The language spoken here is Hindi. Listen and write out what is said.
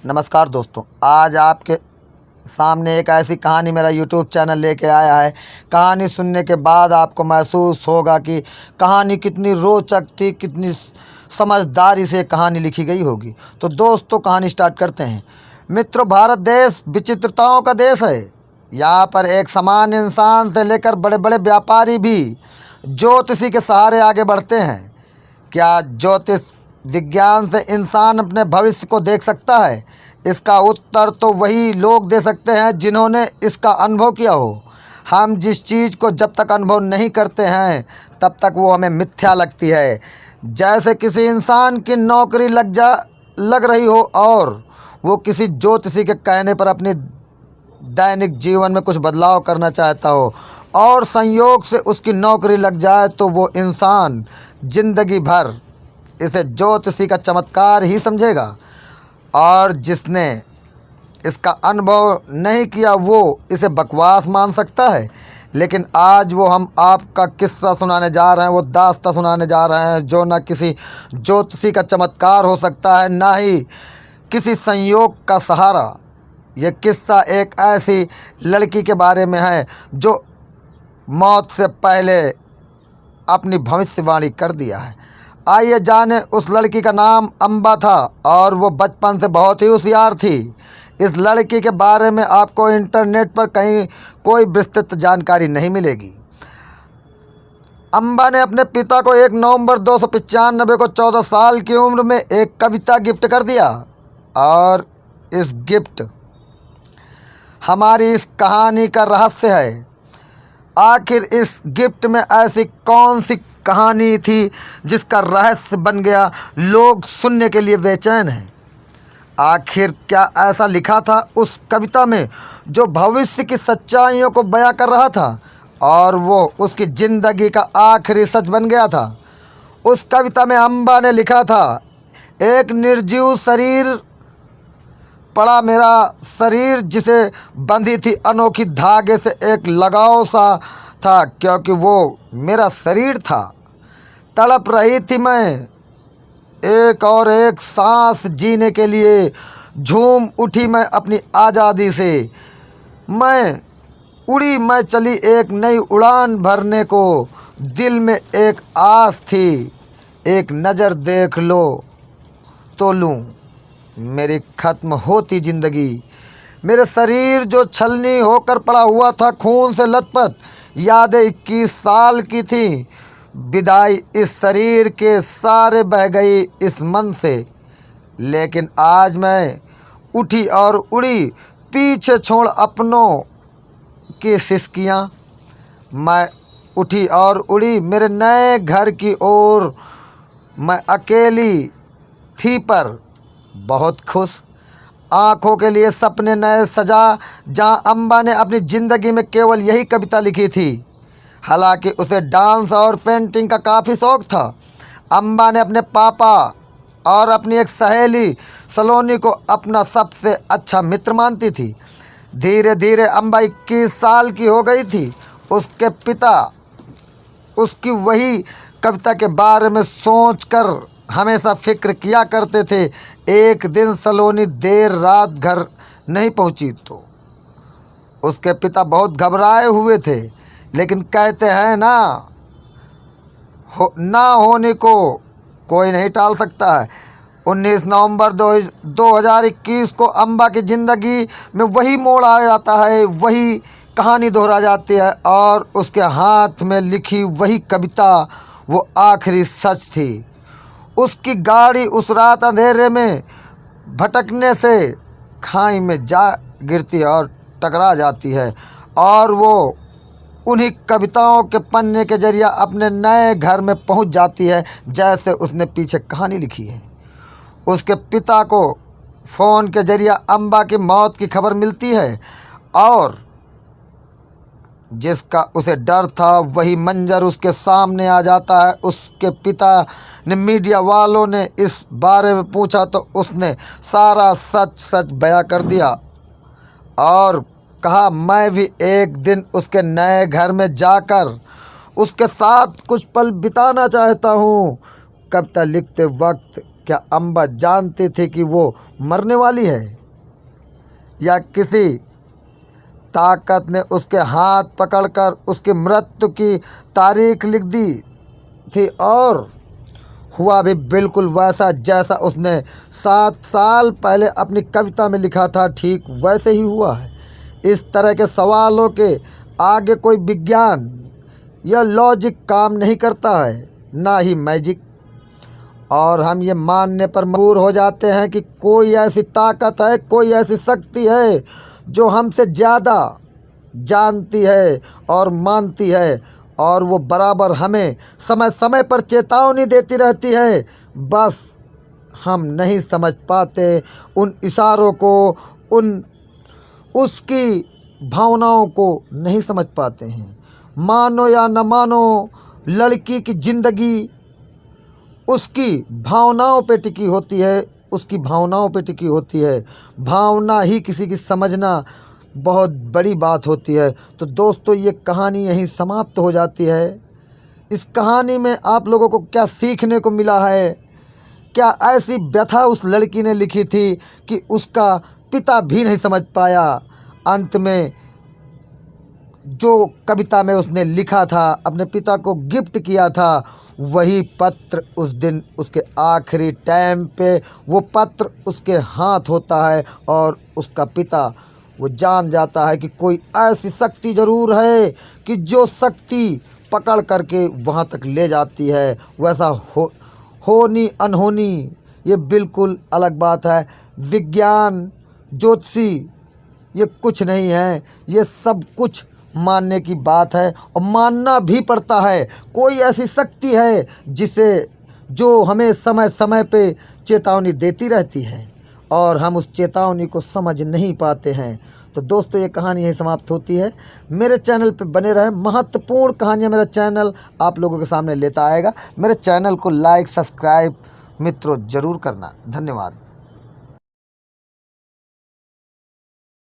नमस्कार दोस्तों, आज आपके सामने एक ऐसी कहानी मेरा यूट्यूब चैनल लेके आया है। कहानी सुनने के बाद आपको महसूस होगा कि कहानी कितनी रोचक थी, कितनी समझदारी से कहानी लिखी गई होगी। तो दोस्तों, कहानी स्टार्ट करते हैं। मित्रों, भारत देश विचित्रताओं का देश है। यहाँ पर एक सामान्य इंसान से लेकर बड़े बड़े व्यापारी भी ज्योतिषी के सहारे आगे बढ़ते हैं। क्या ज्योतिष विज्ञान से इंसान अपने भविष्य को देख सकता है? इसका उत्तर तो वही लोग दे सकते हैं जिन्होंने इसका अनुभव किया हो। हम जिस चीज़ को जब तक अनुभव नहीं करते हैं तब तक वो हमें मिथ्या लगती है। जैसे किसी इंसान की नौकरी लग रही हो और वो किसी ज्योतिषी के कहने पर अपनी दैनिक जीवन में कुछ बदलाव करना चाहता हो और संयोग से उसकी नौकरी लग जाए, तो वो इंसान जिंदगी भर इसे ज्योतिषी का चमत्कार ही समझेगा। और जिसने इसका अनुभव नहीं किया वो इसे बकवास मान सकता है। लेकिन आज हम आपका किस्सा सुनाने जा रहे हैं, वो दास्तां सुनाने जा रहे हैं जो न किसी ज्योतिषी का चमत्कार हो सकता है, ना ही किसी संयोग का सहारा। ये किस्सा एक ऐसी लड़की के बारे में है जो मौत से पहले अपनी भविष्यवाणी कर दिया है। आइए जाने। उस लड़की का नाम अम्बा था और वो बचपन से बहुत ही होशियार थी। इस लड़की के बारे में आपको इंटरनेट पर कहीं कोई विस्तृत जानकारी नहीं मिलेगी। अम्बा ने अपने पिता को 1 नवंबर 295 को 14 साल की उम्र में एक कविता गिफ्ट कर दिया। और इस गिफ्ट हमारी इस कहानी का रहस्य है। आखिर इस गिफ्ट में ऐसी कौन सी कहानी थी जिसका रहस्य बन गया? लोग सुनने के लिए बेचैन हैं। आखिर क्या ऐसा लिखा था उस कविता में जो भविष्य की सच्चाइयों को बयां कर रहा था और वो उसकी ज़िंदगी का आखिरी सच बन गया था? उस कविता में अम्बा ने लिखा था, एक निर्जीव शरीर पड़ा मेरा शरीर जिसे बंधी थी अनोखी धागे से एक लगाव सा था, क्योंकि वो मेरा शरीर था। तड़प रही थी मैं एक और एक सांस जीने के लिए। झूम उठी मैं अपनी आज़ादी से। मैं उड़ी, मैं चली एक नई उड़ान भरने को। दिल में एक आस थी, एक नज़र देख लो तो लूँ मेरी ख़त्म होती ज़िंदगी। मेरे शरीर जो छलनी होकर पड़ा हुआ था खून से लथपथ, यादें 21 साल की थी। विदाई इस शरीर के सारे बह गई इस मन से। लेकिन आज मैं उठी और उड़ी, पीछे छोड़ अपनों की सिसकियाँ। मैं उठी और उड़ी मेरे नए घर की ओर। मैं अकेली थी पर बहुत खुश। आँखों के लिए सपने नए सजा। जहाँ अम्बा ने अपनी ज़िंदगी में केवल यही कविता लिखी थी। हालांकि उसे डांस और पेंटिंग का काफ़ी शौक़ था। अम्बा ने अपने पापा और अपनी एक सहेली सलोनी को अपना सबसे अच्छा मित्र मानती थी। धीरे धीरे अम्बा 21 साल की हो गई थी। उसके पिता उसकी वही कविता के बारे में सोचकर हमेशा फिक्र किया करते थे। एक दिन सलोनी देर रात घर नहीं पहुंची तो उसके पिता बहुत घबराए हुए थे। लेकिन कहते हैं ना होने को कोई नहीं टाल सकता है। 19 नवंबर 2021 को अम्बा की ज़िंदगी में वही मोड़ आ जाता है, वही कहानी दोहरा जाती है और उसके हाथ में लिखी वही कविता वो आखिरी सच थी। उसकी गाड़ी उस रात अंधेरे में भटकने से खाई में जा गिरती है और टकरा जाती है और वो उन्हीं कविताओं के पन्ने के जरिए अपने नए घर में पहुंच जाती है, जैसे उसने पीछे कहानी लिखी है। उसके पिता को फ़ोन के जरिए अम्बा की मौत की खबर मिलती है और जिसका उसे डर था वही मंजर उसके सामने आ जाता है। उसके पिता ने मीडिया वालों ने इस बारे में पूछा तो उसने सारा सच बयां कर दिया और कहा, मैं भी एक दिन उसके नए घर में जाकर उसके साथ कुछ पल बिताना चाहता हूँ। कविता लिखते वक्त क्या अम्बा जानती थी कि वो मरने वाली है, या किसी ताकत ने उसके हाथ पकड़कर उसकी मृत्यु की तारीख लिख दी थी? और हुआ भी बिल्कुल वैसा जैसा उसने 7 साल पहले अपनी कविता में लिखा था, ठीक वैसे ही हुआ है। इस तरह के सवालों के आगे कोई विज्ञान या लॉजिक काम नहीं करता है, ना ही मैजिक। और हम ये मानने पर मजबूर हो जाते हैं कि कोई ऐसी ताकत है, कोई ऐसी शक्ति है जो हमसे ज़्यादा जानती है और मानती है, और वो बराबर हमें समय समय पर चेतावनी देती रहती है। बस हम नहीं समझ पाते उन इशारों को, उसकी भावनाओं को नहीं समझ पाते हैं। मानो या न मानो, लड़की की ज़िंदगी उसकी भावनाओं पे टिकी होती है, उसकी भावनाओं पे टिकी होती है। भावना ही किसी की समझना बहुत बड़ी बात होती है। तो दोस्तों, ये कहानी यहीं समाप्त हो जाती है। इस कहानी में आप लोगों को क्या सीखने को मिला है? क्या ऐसी व्यथा उस लड़की ने लिखी थी कि उसका पिता भी नहीं समझ पाया? अंत में जो कविता में उसने लिखा था, अपने पिता को गिफ्ट किया था, वही पत्र उस दिन उसके आखिरी टाइम पे वो पत्र उसके हाथ होता है, और उसका पिता वो जान जाता है कि कोई ऐसी शक्ति ज़रूर है कि जो शक्ति पकड़ करके वहाँ तक ले जाती है। वैसा होनी अनहोनी ये बिल्कुल अलग बात है। विज्ञान, ज्योतिषी ये कुछ नहीं है, ये सब कुछ मानने की बात है, और मानना भी पड़ता है। कोई ऐसी शक्ति है जो हमें समय समय पे चेतावनी देती रहती है, और हम उस चेतावनी को समझ नहीं पाते हैं। तो दोस्तों, ये कहानी यहीं समाप्त होती है। मेरे चैनल पे बने रहें, महत्वपूर्ण कहानियाँ मेरा चैनल आप लोगों के सामने लेता आएगा। मेरे चैनल को लाइक, सब्सक्राइब मित्रों ज़रूर करना। धन्यवाद।